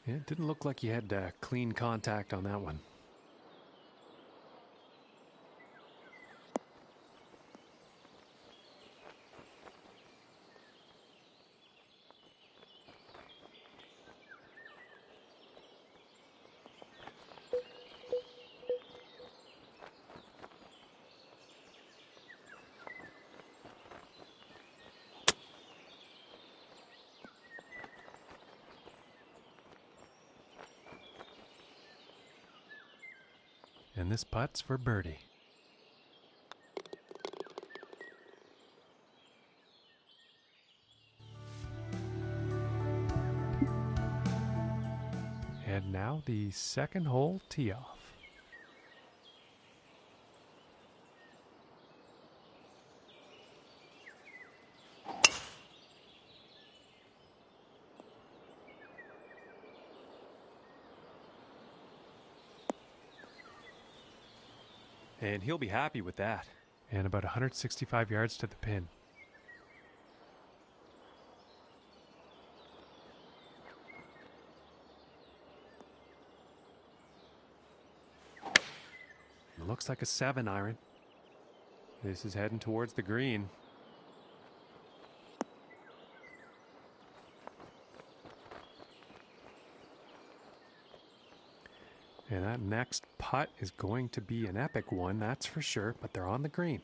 It didn't look like you had clean contact on that one. And this putt's for birdie. And now the second hole tee off. And he'll be happy with that. And about 165 yards to the pin. It looks like a 7-iron. This is heading towards the green. And that next putt is going to be an epic one, that's for sure, but they're on the green.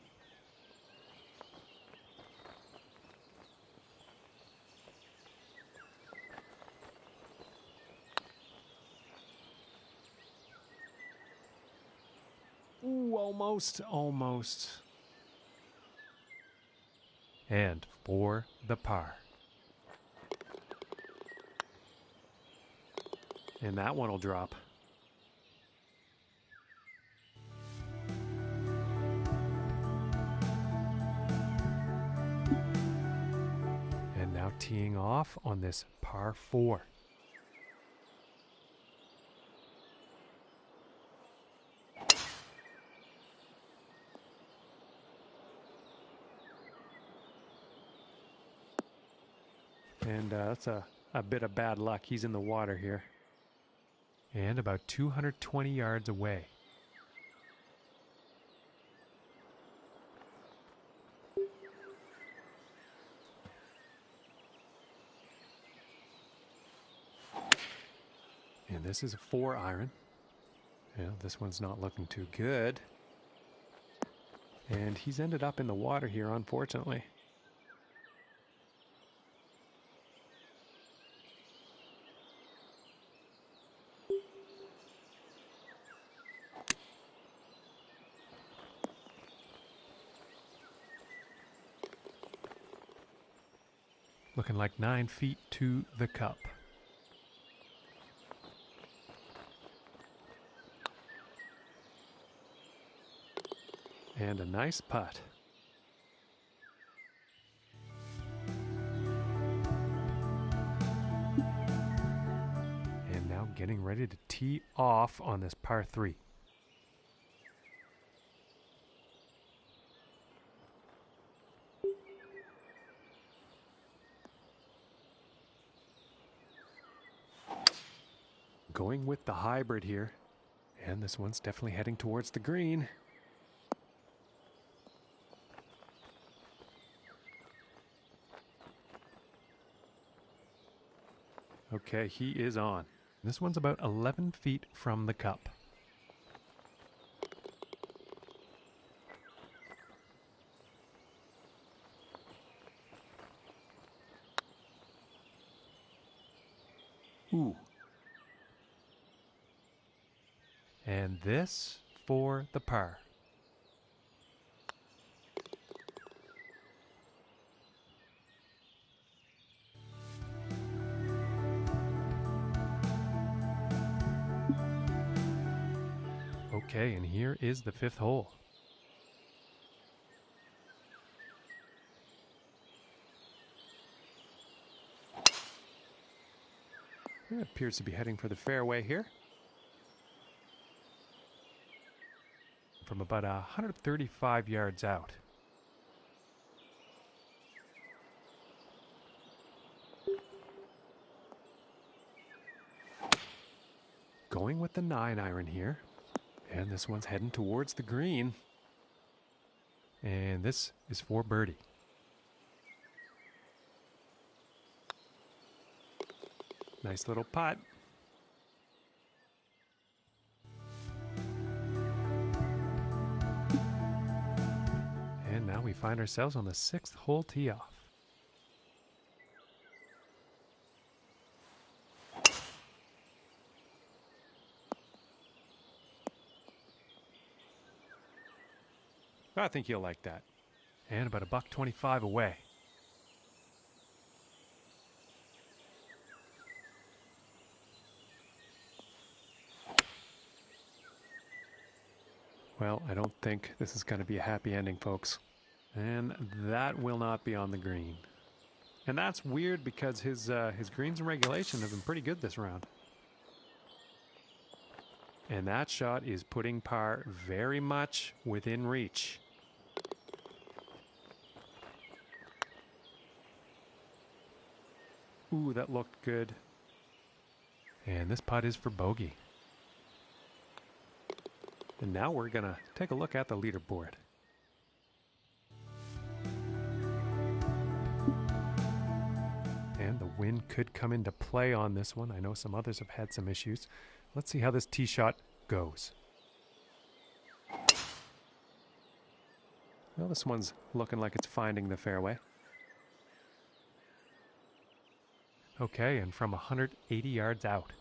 Ooh, almost. And for the par. And that one will drop. And now teeing off on this par 4. And that's a bit of bad luck. He's in the water here. And about 220 yards away. And this is a 4-iron. Well, this one's not looking too good. And he's ended up in the water here, unfortunately. Looking like 9 feet to the cup. And a nice putt. And now getting ready to tee off on this par 3. Going with the hybrid here. And this one's definitely heading towards the green. Okay, he is on. This one's about 11 feet from the cup. Ooh. And this for the par. Okay, and here is the 5th hole. It appears to be heading for the fairway here. From about 135 yards out. going with the 9-iron here. And this one's heading towards the green. And this is for birdie. Nice little putt. And now we find ourselves on the 6th hole tee off. I think you'll like that. And about $1.25 away. Well, I don't think this is going to be a happy ending, folks. And that will not be on the green. And that's weird because his greens in regulation have been pretty good this round. And that shot is putting par very much within reach. Ooh, that looked good. And this putt is for bogey. And now we're going to take a look at the leaderboard. And the wind could come into play on this one. I know some others have had some issues. Let's see how this tee shot goes. Well, this one's looking like it's finding the fairway. Okay, and from 180 yards out.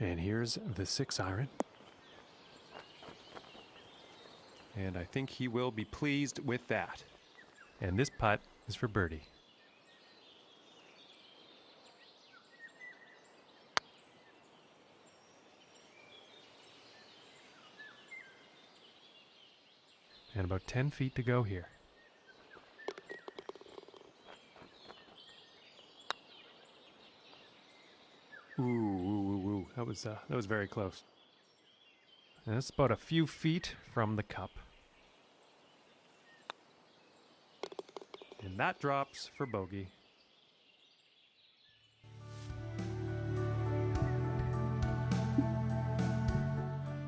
And here's the 6-iron. And I think he will be pleased with that. And this putt is for birdie. And about 10 feet to go here. Ooh. That was very close. And it's about a few feet from the cup. And that drops for bogey.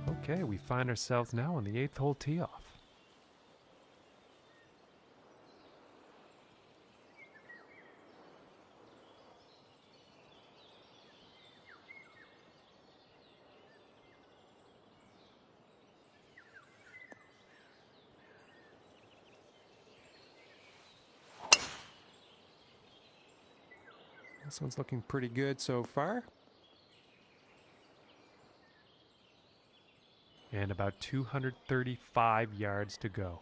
Okay, we find ourselves now on the 8th hole tee off. This one's looking pretty good so far. And about 235 yards to go.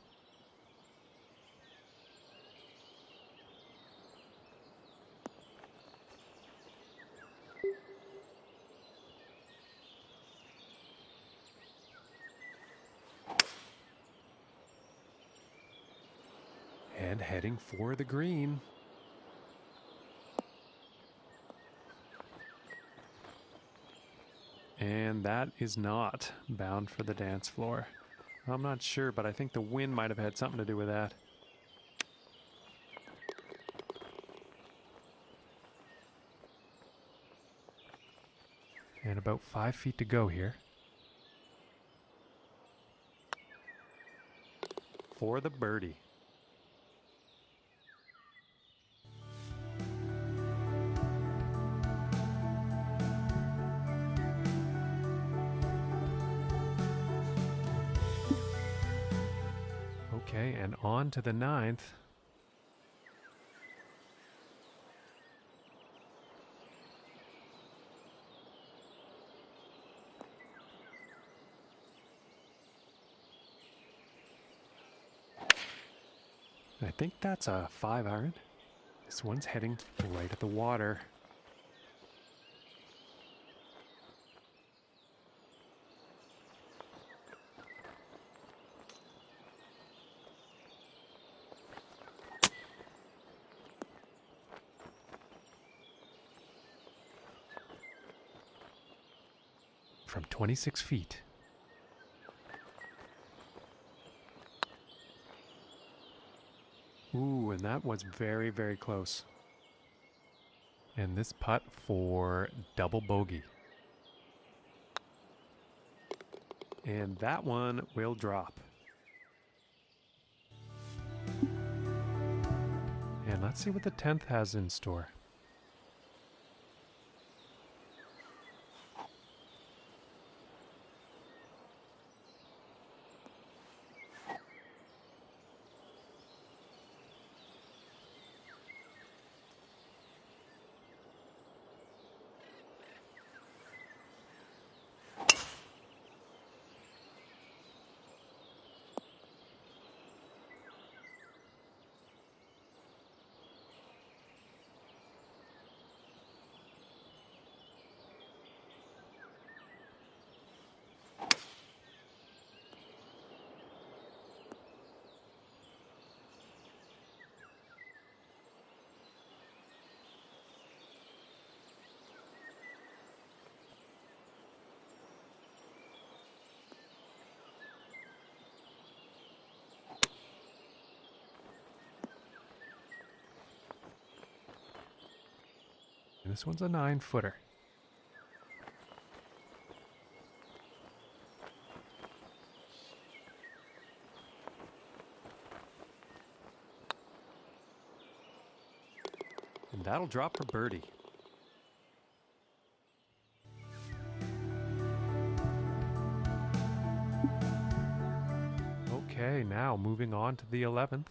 And heading for the green. And that is not bound for the dance floor. I'm not sure, but I think the wind might have had something to do with that. And about 5 feet to go here. For the birdie. Okay, and on to the 9th. I think that's a 5-iron. This one's heading right at the water. From 26 feet. Ooh, and that was very, very close. And this putt for double bogey. And that one will drop. And let's see what the 10th has in store. And this one's a 9-footer. And that'll drop for birdie. Okay, now moving on to the 11th.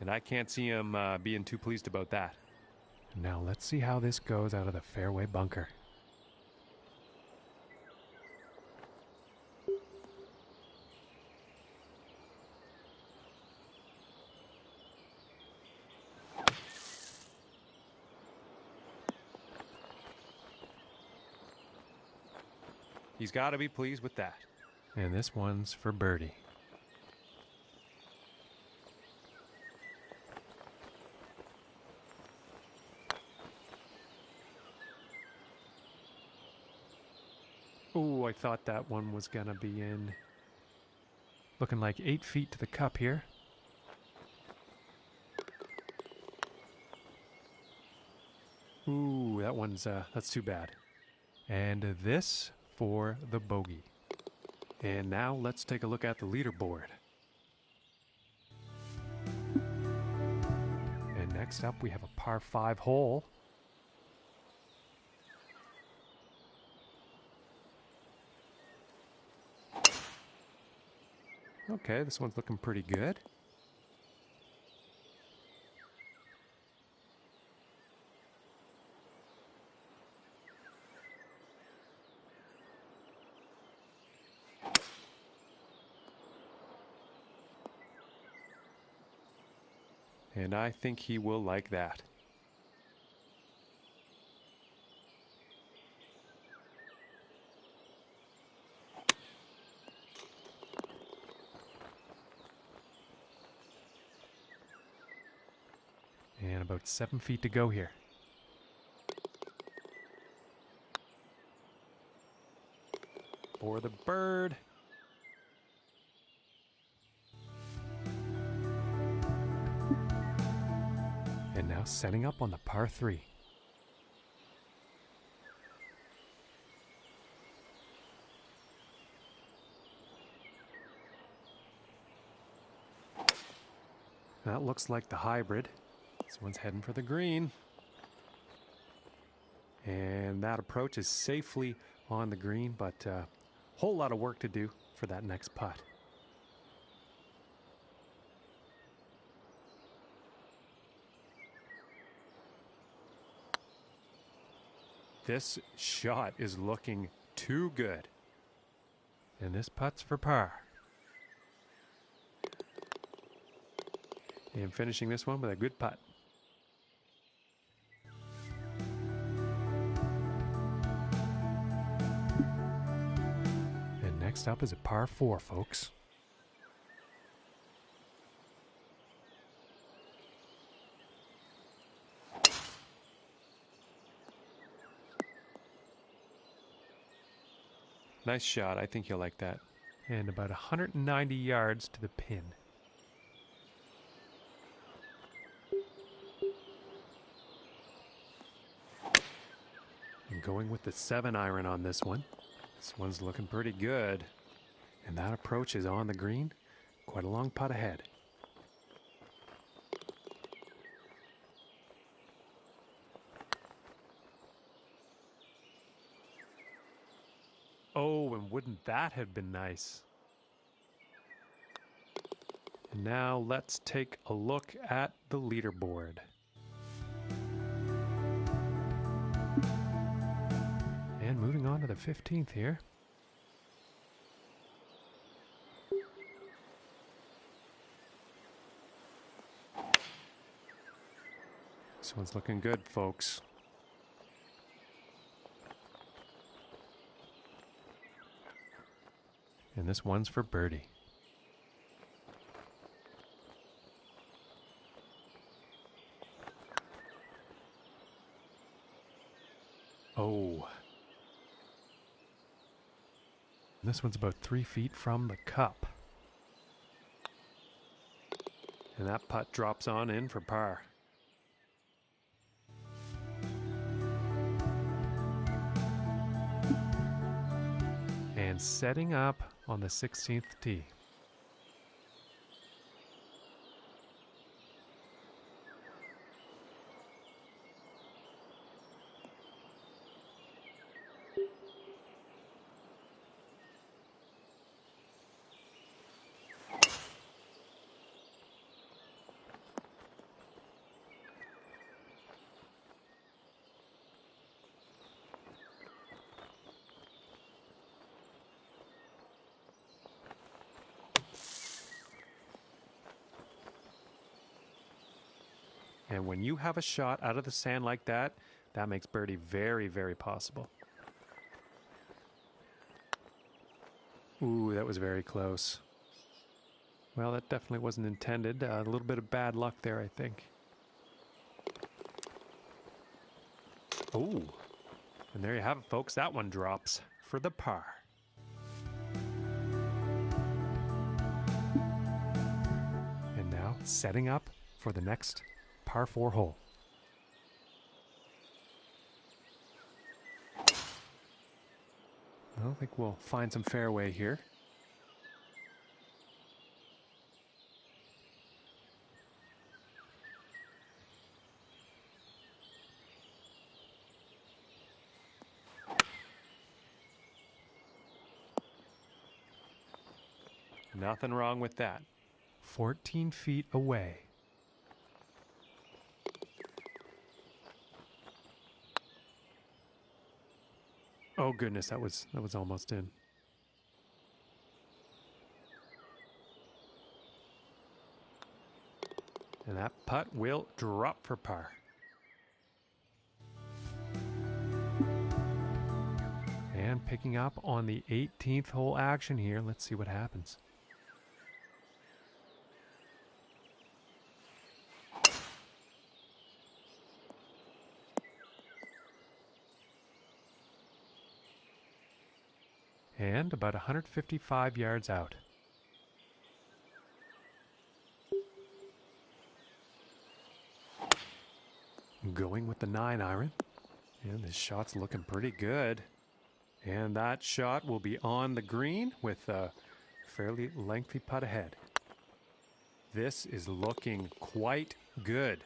And I can't see him being too pleased about that. Now let's see how this goes out of the fairway bunker. He's got to be pleased with that. And this one's for birdie. Ooh, I thought that one was gonna be in. Looking like 8 feet to the cup here. Ooh, that one's, that's too bad. And this for the bogey. And now let's take a look at the leaderboard. And next up we have a par 5 hole. Okay, this one's looking pretty good. And I think he will like that. And about 7 feet to go here. For the bird. And now setting up on the par 3. That looks like the hybrid. This one's heading for the green. And that approach is safely on the green, but a whole lot of work to do for that next putt. This shot is looking too good. And this putt's for par. And finishing this one with a good putt. And next up is a par 4, folks. Nice shot. I think you'll like that. And about 190 yards to the pin. And going with the 7-iron on this one. This one's looking pretty good. And that approach is on the green. Quite a long putt ahead. Oh, and wouldn't that have been nice? And now let's take a look at the leaderboard. And moving on to the 15th here. This one's looking good, folks. And this one's for birdie. Oh. And this one's about 3 feet from the cup. And that putt drops on in for par. And setting up on the 16th tee. And when you have a shot out of the sand like that, that makes birdie very, very possible. Ooh, that was very close. Well, that definitely wasn't intended. A little bit of bad luck there, I think. Oh, and there you have it, folks. That one drops for the par. And now setting up for the next par 4 hole. I think we'll find some fairway here. Nothing wrong with that. 14 feet away. Oh goodness, that was almost in. And that putt will drop for par. And picking up on the 18th hole action here. Let's see what happens. And about 155 yards out. Going with the 9-iron. And this shot's looking pretty good. And that shot will be on the green with a fairly lengthy putt ahead. This is looking quite good.